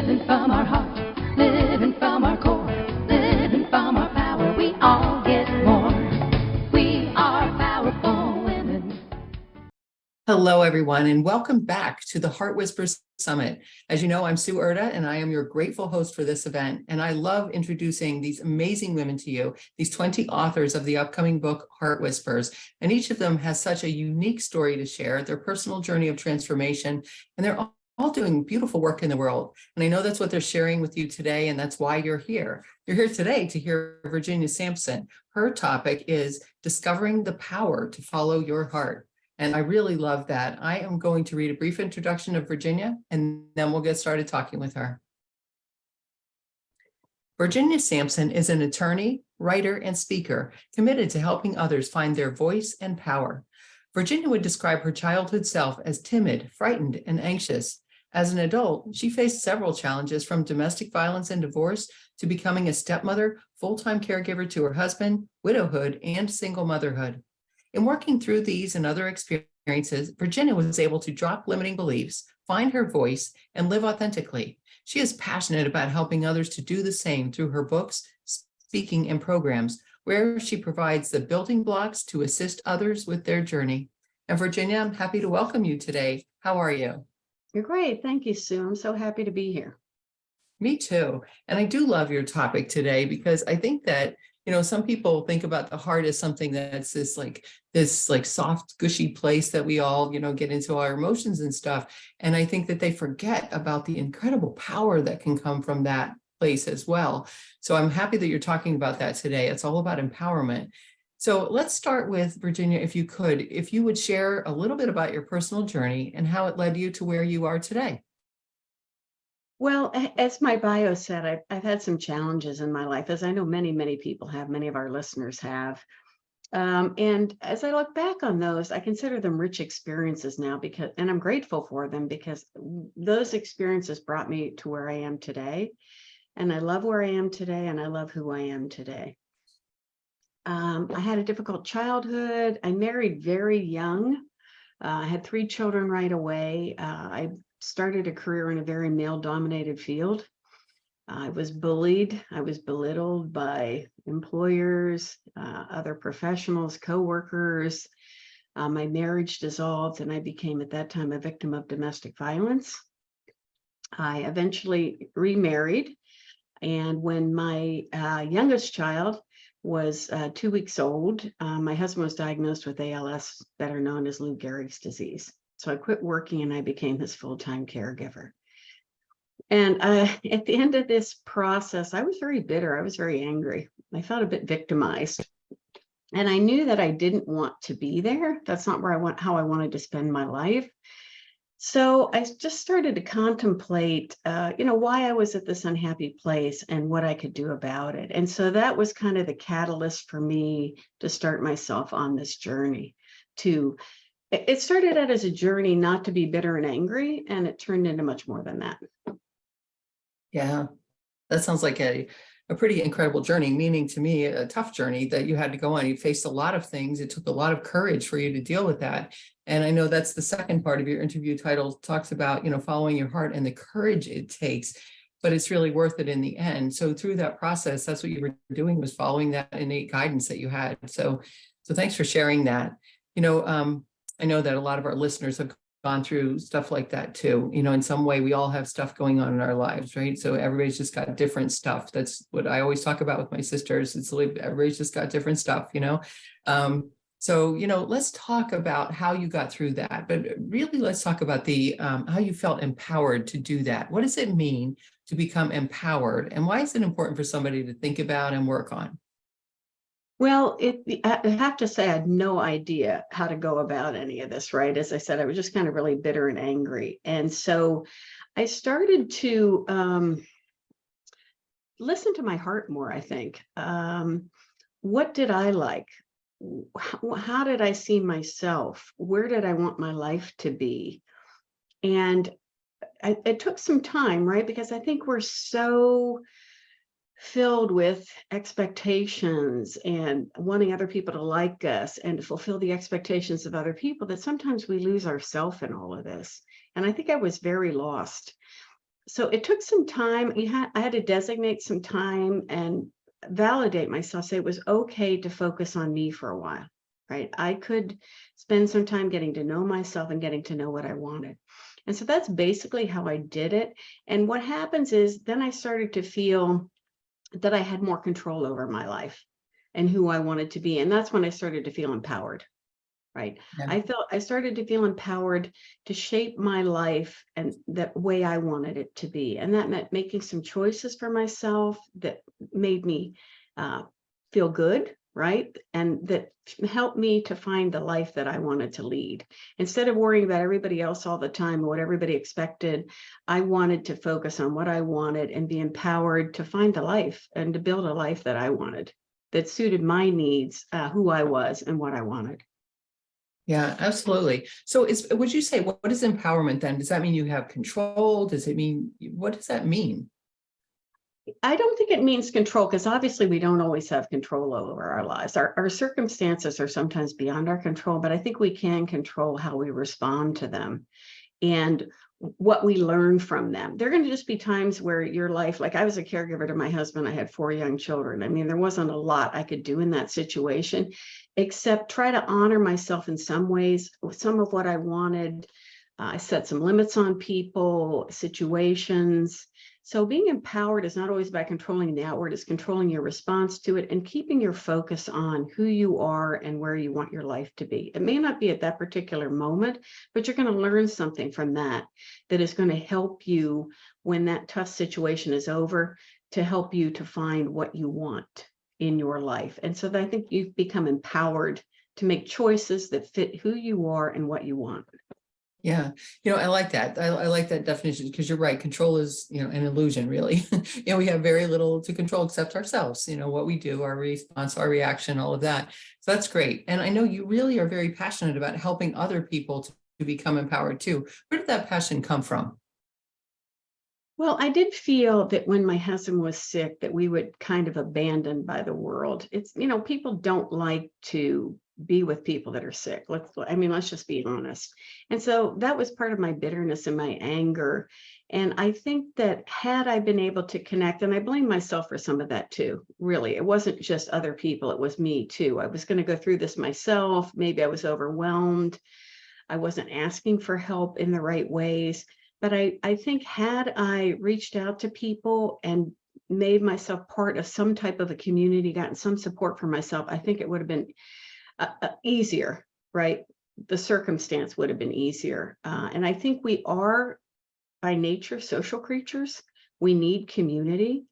living from our heart, living from our core, living from our power. We all get more. We are powerful women. Hello, everyone, and welcome back to the Heart Whispers Summit. As you know, I'm Sue Erda, and I am your grateful host for this event. And I love introducing these amazing women to you, these 20 authors of the upcoming book, Heart Whispers. And each of them has such a unique story to share, their personal journey of transformation, and they're all doing beautiful work in the world. And I know that's what they're sharing with you today, and that's why you're here. You're here today to hear Virginia Sampson. Her topic is discovering the power to follow your heart. And I really love that. I am going to read a brief introduction of Virginia, and then we'll get started talking with her. Virginia Sampson is an attorney, writer, and speaker committed to helping others find their voice and power. Virginia would describe her childhood self as timid, frightened, and anxious. As an adult, she faced several challenges, from domestic violence and divorce to becoming a stepmother, full-time caregiver to her husband, widowhood, and single motherhood. In working through these and other experiences, Virginia was able to drop limiting beliefs, find her voice, and live authentically. She is passionate about helping others to do the same through her books, speaking, and programs, where she provides the building blocks to assist others with their journey. And Virginia, I'm happy to welcome you today. How are you? You're great. Thank you, Sue. I'm so happy to be here. Me too. And I do love your topic today because I think that some people think about the heart as something that's this soft, gushy place that we all, get into our emotions and stuff. And I think that they forget about the incredible power that can come from that place as well. So I'm happy that you're talking about that today. It's all about empowerment. So let's start with Virginia, if you would share a little bit about your personal journey and how it led you to where you are today. Well, as my bio said, I've had some challenges in my life, as I know many, many people have, many of our listeners have. And as I look back on those, I consider them rich experiences now, and I'm grateful for them because those experiences brought me to where I am today. And I love where I am today, and I love who I am today. I had a difficult childhood. I married very young. I had 3 children right away. I started a career in a very male-dominated field. I was bullied. I was belittled by employers, other professionals, co-workers. My marriage dissolved, and I became, at that time, a victim of domestic violence. I eventually remarried, and when my youngest child was 2 weeks old, my husband was diagnosed with ALS, better known as Lou Gehrig's disease. So I quit working and I became his full-time caregiver. And at the end of this process, I was very bitter. I was very angry. I felt a bit victimized. And I knew that I didn't want to be there. That's not how I wanted to spend my life. So I just started to contemplate, why I was at this unhappy place and what I could do about it. And so that was kind of the catalyst for me to start myself on this journey. It started out as a journey not to be bitter and angry, and it turned into much more than that. Yeah, that sounds like a pretty incredible journey, meaning to me a tough journey that you had to go on. You faced a lot of things. It took a lot of courage for you to deal with that. And I know that's the second part of your interview title, talks about, following your heart and the courage it takes, but it's really worth it in the end. So through that process, that's what you were doing, was following that innate guidance that you had. So thanks for sharing that. I know that a lot of our listeners have gone through stuff like that too. In some way, we all have stuff going on in our lives, right? So everybody's just got different stuff. That's what I always talk about with my sisters. It's like everybody's just got different stuff, So, let's talk about how you got through that, but really let's talk about how you felt empowered to do that. What does it mean to become empowered, and why is it important for somebody to think about and work on? Well, I have to say I had no idea how to go about any of this, right? As I said, I was just kind of really bitter and angry. And so I started to listen to my heart more, I think. What did I like? How did I see myself? Where did I want my life to be? And it took some time, right? Because I think we're so filled with expectations and wanting other people to like us and to fulfill the expectations of other people that sometimes we lose ourselves in all of this. And I think I was very lost. So it took some time. I had to designate some time and validate myself, say it was okay to focus on me for a while, right? I could spend some time getting to know myself and getting to know what I wanted. And so that's basically how I did it. And what happens is then I started to feel that I had more control over my life and who I wanted to be. And that's when I started to feel empowered. Right. Yeah. I started to feel empowered to shape my life and the way I wanted it to be. And that meant making some choices for myself that made me uh, feel good. Right. And that helped me to find the life that I wanted to lead. Instead of worrying about everybody else all the time, or what everybody expected, I wanted to focus on what I wanted and be empowered to find the life and to build a life that I wanted, that suited my needs, who I was and what I wanted. Yeah, absolutely. So would you say, what is empowerment then? Does that mean you have control? Does it mean, what does that mean? I don't think it means control, because obviously we don't always have control over our lives. Our circumstances are sometimes beyond our control, but I think we can control how we respond to them and what we learn from them. There are going to just be times where your life, like I was a caregiver to my husband, I had 4 young children. I mean, there wasn't a lot I could do in that situation, except try to honor myself in some ways, some of what I wanted. I set some limits on people, situations. So being empowered is not always about controlling the outward, it's controlling your response to it and keeping your focus on who you are and where you want your life to be. It may not be at that particular moment, but you're going to learn something from that that is going to help you when that tough situation is over, to help you to find what you want in your life. And so I think you've become empowered to make choices that fit who you are and what you want. Yeah, I like that. I like that definition, because you're right. Control is, an illusion, really. We have very little to control except ourselves, what we do, our response, our reaction, all of that. So that's great. And I know you really are very passionate about helping other people to become empowered too. Where did that passion come from? Well, I did feel that when my husband was sick, that we would kind of abandoned by the world. It's, people don't like to be with people that are sick. Let's just be honest. And so that was part of my bitterness and my anger. And I think that had I been able to connect, and I blame myself for some of that too, really, it wasn't just other people, it was me too. I was going to go through this myself. Maybe I was overwhelmed. I wasn't asking for help in the right ways. But I think had I reached out to people and made myself part of some type of a community, gotten some support for myself, I think it would have been easier, right? The circumstance would have been easier. And I think we are by nature social creatures. We need community.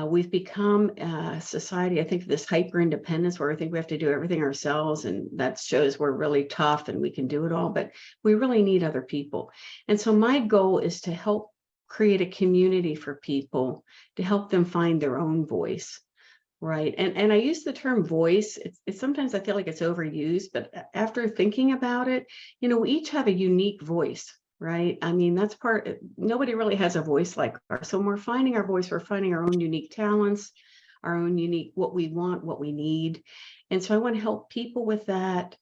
We've become a society, I think, this hyper independence where I think we have to do everything ourselves, and that shows we're really tough and we can do it all, but we really need other people. And so my goal is to help create a community for people, to help them find their own voice. Right. And I use the term voice. It's sometimes I feel like it's overused, but after thinking about it, we each have a unique voice. Right. I mean, that's nobody really has a voice like ours. So when we're finding our voice, we're finding our own unique talents, our own unique, what we want, what we need. And so I want to help people with that,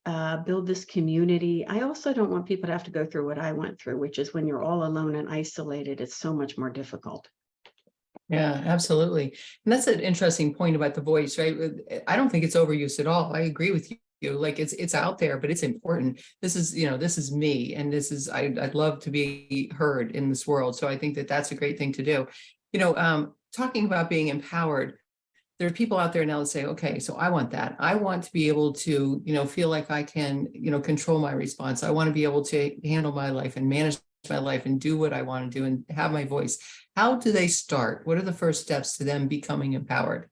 build this community. I also don't want people to have to go through what I went through, which is when you're all alone and isolated, it's so much more difficult. Yeah, absolutely. And that's an interesting point about the voice, right? I don't think it's overused at all. I agree with you. Like it's out there, but it's important. This is me, and I'd love to be heard in this world. So I think that that's a great thing to do. Talking about being empowered, there are people out there now that say, okay, so I want that. I want to be able to, feel like I can, control my response. I want to be able to handle my life and manage my life and do what I want to do and have my voice. How do they start? What are the first steps to them becoming empowered?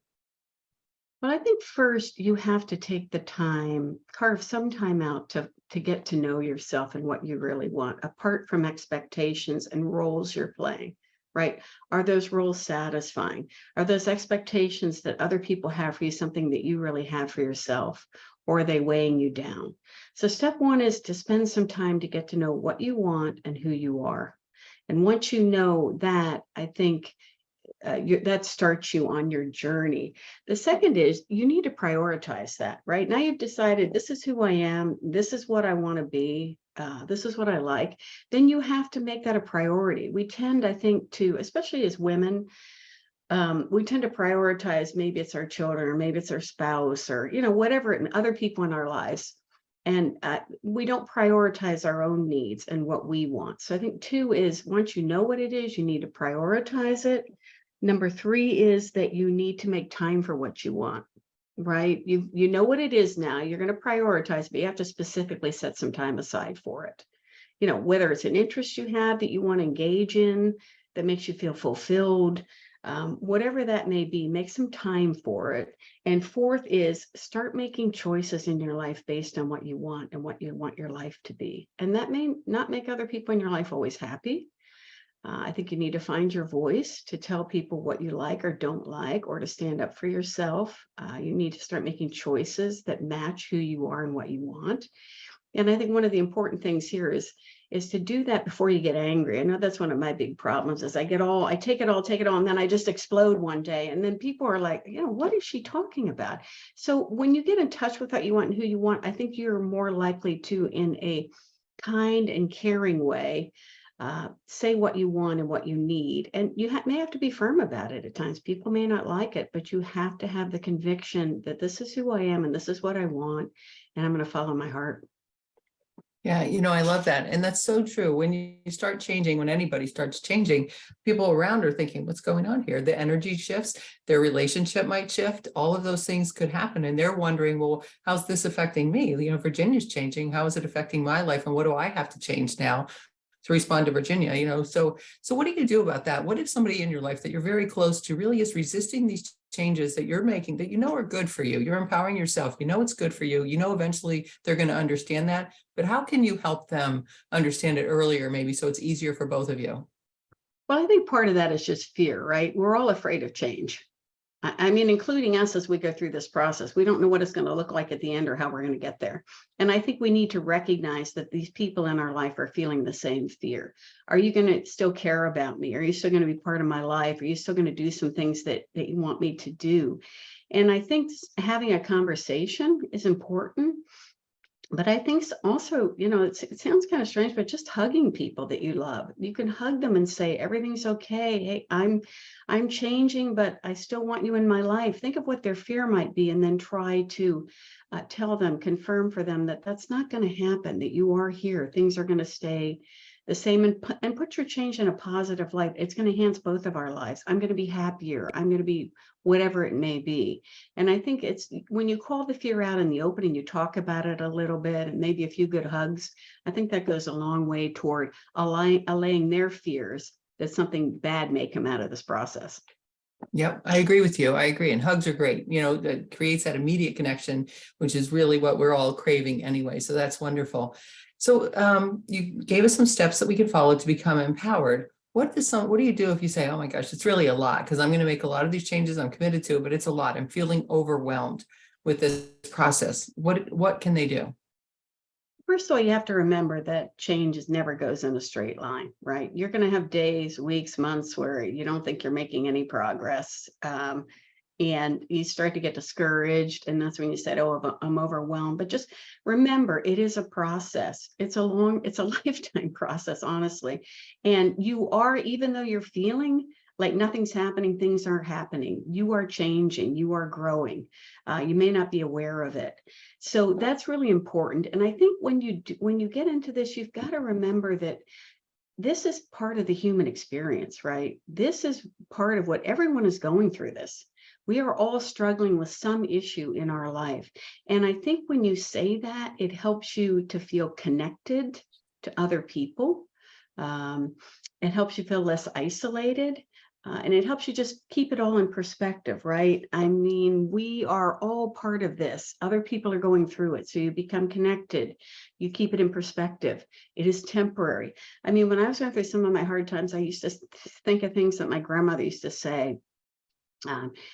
Well, I think first you have to take the time, carve some time out to get to know yourself and what you really want, apart from expectations and roles you're playing, right? Are those roles satisfying? Are those expectations that other people have for you something that you really have for yourself? Or are they weighing you down? So step one is to spend some time to get to know what you want and who you are. And once you know that, I think that starts you on your journey. The second is you need to prioritize that, right? Now you've decided this is who I am, this is what I want to be. This is what I like. Then you have to make that a priority. We tend, I think, to, especially as women, we tend to prioritize, maybe it's our children, or maybe it's our spouse, or, whatever, and other people in our lives. And we don't prioritize our own needs and what we want. So I think 2 is, once you know what it is, you need to prioritize it. Number 3 is that you need to make time for what you want, right? You know what it is now, you're going to prioritize, but you have to specifically set some time aside for it. Whether it's an interest you have that you want to engage in, that makes you feel fulfilled, whatever that may be, make some time for it. And 4th is, start making choices in your life based on what you want and what you want your life to be. And that may not make other people in your life always happy. I think you need to find your voice to tell people what you like or don't like, or to stand up for yourself. You need to start making choices that match who you are and what you want. And I think one of the important things here is to do that before you get angry. I know that's one of my big problems, is I take it all, and then I just explode one day. And then people are like, what is she talking about? So when you get in touch with what you want and who you want, I think you're more likely to, in a kind and caring way, say what you want and what you need. And you may have to be firm about it at times. People may not like it, but you have to have the conviction that this is who I am and this is what I want, and I'm going to follow my heart. Yeah, I love that. And that's so true. When you start changing, when anybody starts changing, people around are thinking, what's going on here? The energy shifts, their relationship might shift. All of those things could happen. And they're wondering, well, how's this affecting me? Virginia's changing. How is it affecting my life? And what do I have to change now to respond to Virginia? So what do you do about that? What if somebody in your life that you're very close to really is resisting these changes that you're making that are good for you? You're empowering yourself. It's good for you. Eventually they're going to understand that. But how can you help them understand it earlier, maybe, so it's easier for both of you? Well, I think part of that is just fear, right? We're all afraid of change. I mean, including us as we go through this process. We don't know what it's going to look like at the end or how we're going to get there. And I think we need to recognize that these people in our life are feeling the same fear. Are you going to still care about me? Are you still going to be part of my life? Are you still going to do some things that you want me to do? And I think having a conversation is important. But I think also, it sounds kind of strange, but just hugging people that you love, you can hug them and say, everything's okay. Hey, I'm changing, but I still want you in my life. Think of what their fear might be, and then try to tell them, confirm for them that that's not going to happen, that you are here. Things are going to stay the same, and put your change in a positive light. It's going to enhance both of our lives. I'm going to be happier. I'm going to be whatever it may be. And I think it's when you call the fear out in the opening, you talk about it a little bit, and maybe a few good hugs. I think that goes a long way toward allaying their fears that something bad may come out of this process. Yep, I agree with you. I agree. And hugs are great. That creates that immediate connection, which is really what we're all craving anyway. So that's wonderful. So you gave us some steps that we could follow to become empowered. What do you do if you say, oh my gosh, it's really a lot, because I'm going to make a lot of these changes, I'm committed to it, but it's a lot. I'm feeling overwhelmed with this process. What can they do? First of all, you have to remember that change never goes in a straight line, right? You're going to have days, weeks, months where you don't think you're making any progress. And you start to get discouraged. And that's when you said, oh, I'm overwhelmed. But just remember, it is a process. It's a lifetime process, honestly. And even though you're feeling like nothing's happening, things aren't happening, you are changing, you are growing. You may not be aware of it. So that's really important. And I think when you get into this, you've got to remember that this is part of the human experience, right? This is part of what everyone is going through this. We are all struggling with some issue in our life. And I think when you say that, it helps you to feel connected to other people. It helps you feel less isolated. And it helps you just keep it all in perspective, right? I mean, we are all part of this. Other people are going through it. So you become connected. You keep it in perspective. It is temporary. I mean, when I was going through some of my hard times, I used to think of things that my grandmother used to say.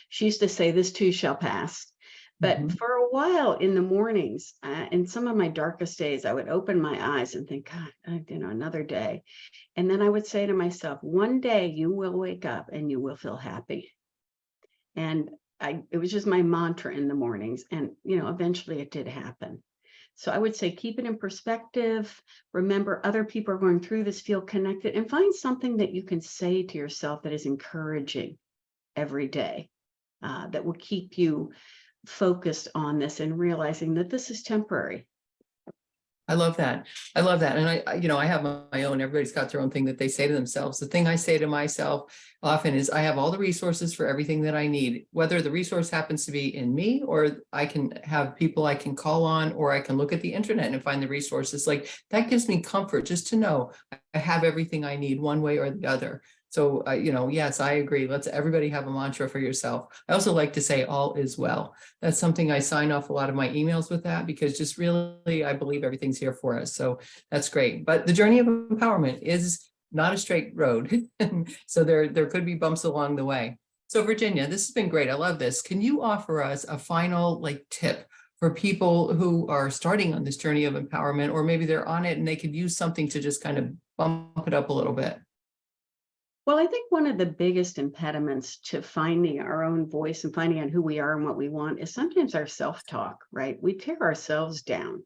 She used to say, this too shall pass. But for a while in the mornings, in some of my darkest days, I would open my eyes and think, God, another day. And then I would say to myself, one day you will wake up and you will feel happy. And it was just my mantra in the mornings. And, eventually it did happen. So I would say keep it in perspective. Remember, other people are going through this, feel connected, and find something that you can say to yourself that is encouraging every day, that will keep you focused on this and realizing that this is temporary. I love that. I love that. And I have my own, everybody's got their own thing that they say to themselves. The thing I say to myself often is I have all the resources for everything that I need, whether the resource happens to be in me, or I can have people I can call on, or I can look at the internet and find the resources. Like, that gives me comfort just to know I have everything I need one way or the other. So, yes, I agree. Let's everybody have a mantra for yourself. I also like to say all is well. That's something I sign off a lot of my emails with, that because just really, I believe everything's here for us. So that's great. But the journey of empowerment is not a straight road. So there could be bumps along the way. So Virginia, this has been great. I love this. Can you offer us a final tip for people who are starting on this journey of empowerment, or maybe they're on it and they could use something to just kind of bump it up a little bit? Well, I think one of the biggest impediments to finding our own voice and finding out who we are and what we want is sometimes our self-talk, right? We tear ourselves down.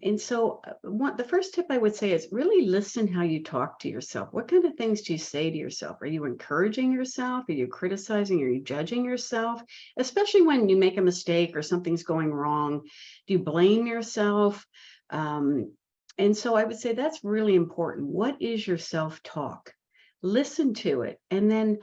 And so the first tip I would say is really listen how you talk to yourself. What kind of things do you say to yourself? Are you encouraging yourself? Are you criticizing? Are you judging yourself? Especially when you make a mistake or something's going wrong. Do you blame yourself? And so I would say that's really important. What is your self-talk? Listen to it, and then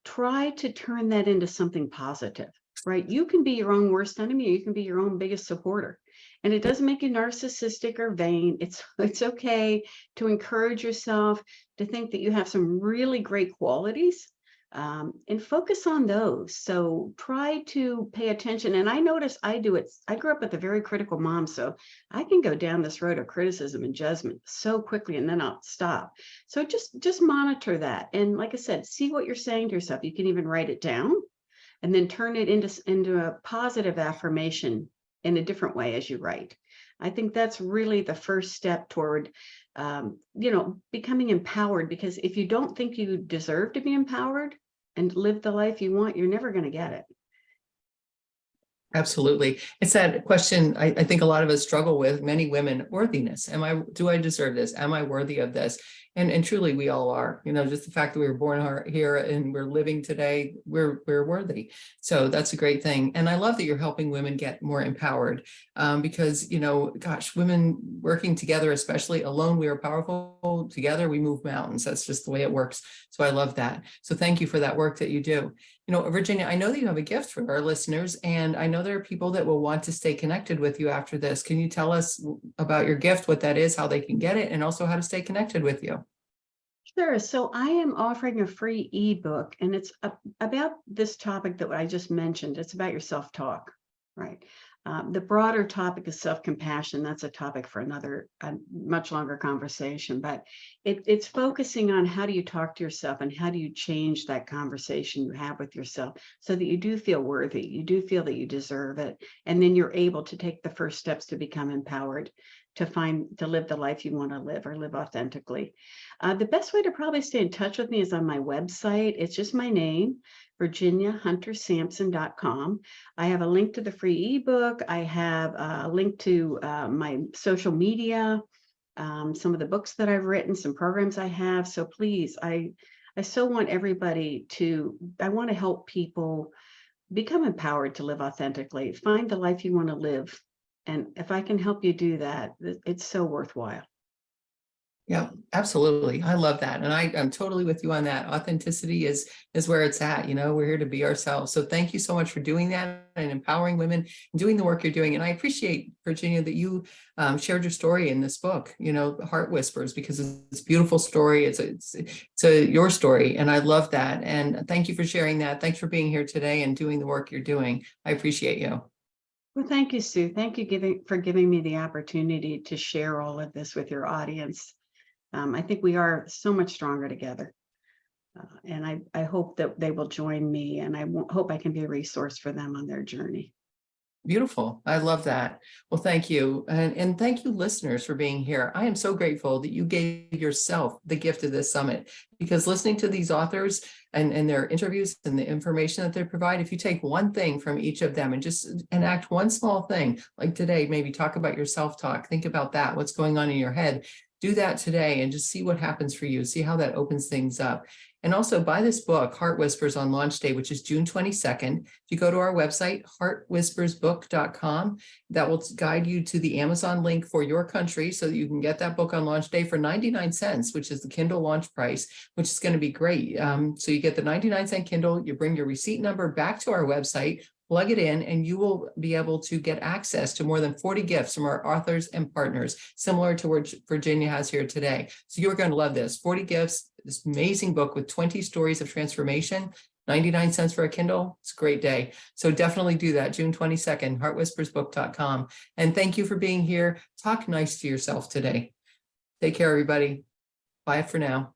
try to turn that into something positive, right? You can be your own worst enemy. You can be your own biggest supporter. And it doesn't make you narcissistic or vain. It's okay to encourage yourself, to think that you have some really great qualities, and focus on those. So try to pay attention. And I notice I do it. I grew up with a very critical mom, so I can go down this road of criticism and judgment so quickly, and then I'll stop. So just monitor that. And like I said, see what you're saying to yourself. You can even write it down and then turn it into a positive affirmation in a different way as you write. I think that's really the first step toward, becoming empowered, because if you don't think you deserve to be empowered and live the life you want, you're never going to get it. Absolutely. It's that question I think a lot of us struggle with, many women: worthiness. Do I deserve this? Am I worthy of this? And truly we all are. Just the fact that we were born here and we're living today, we're worthy. So that's a great thing. And I love that you're helping women get more empowered, because, gosh, women working together, especially alone, we are powerful. Together we move mountains. That's just the way it works. So I love that. So thank you for that work that you do. Virginia, I know that you have a gift for our listeners, and I know there are people that will want to stay connected with you after this. Can you tell us about your gift, what that is, how they can get it, and also how to stay connected with you? Sure. So I am offering a free ebook, and it's about this topic that I just mentioned. It's about your self-talk, right? The broader topic is self-compassion. That's a topic for a much longer conversation, but it's focusing on how do you talk to yourself and how do you change that conversation you have with yourself so that you do feel worthy, you do feel that you deserve it, and then you're able to take the first steps to become empowered, to live the life you want to live, or live authentically. The best way to probably stay in touch with me is on my website. It's just my name, virginiahuntersampson.com. I have a link to the free ebook. I have a link to my social media, some of the books that I've written, some programs I have. So please, I so want everybody I want to help people become empowered to live authentically, find the life you want to live. And if I can help you do that, it's so worthwhile. Yeah, absolutely. I love that. And I'm totally with you on that. Authenticity is where it's at. We're here to be ourselves. So thank you so much for doing that and empowering women and doing the work you're doing. And I appreciate, Virginia, that you shared your story in this book, Heart Whispers, because it's a beautiful story. It's your story. And I love that. And thank you for sharing that. Thanks for being here today and doing the work you're doing. I appreciate you. Well, thank you, Sue. Thank you for giving me the opportunity to share all of this with your audience. I think we are so much stronger together. And I hope that they will join me, and I hope I can be a resource for them on their journey. Beautiful. I love that. Well, thank you. And thank you, listeners, for being here. I am so grateful that you gave yourself the gift of this summit, because listening to these authors and their interviews and the information that they provide, if you take one thing from each of them and just enact one small thing, like today, maybe talk about your self-talk, think about that, what's going on in your head, do that today and just see what happens for you, see how that opens things up. And also buy this book, Heart Whispers, on launch day, which is June 22nd. If you go to our website, heartwhispersbook.com, that will guide you to the Amazon link for your country so that you can get that book on launch day for 99 cents, which is the Kindle launch price, which is going to be great. So you get the 99-cent Kindle, you bring your receipt number back to our website, plug it in, and you will be able to get access to more than 40 gifts from our authors and partners, similar to what Virginia has here today. So you're going to love this. 40 gifts, this amazing book with 20 stories of transformation, 99 cents for a Kindle. It's a great day. So definitely do that. June 22nd, heartwhispersbook.com. And thank you for being here. Talk nice to yourself today. Take care, everybody. Bye for now.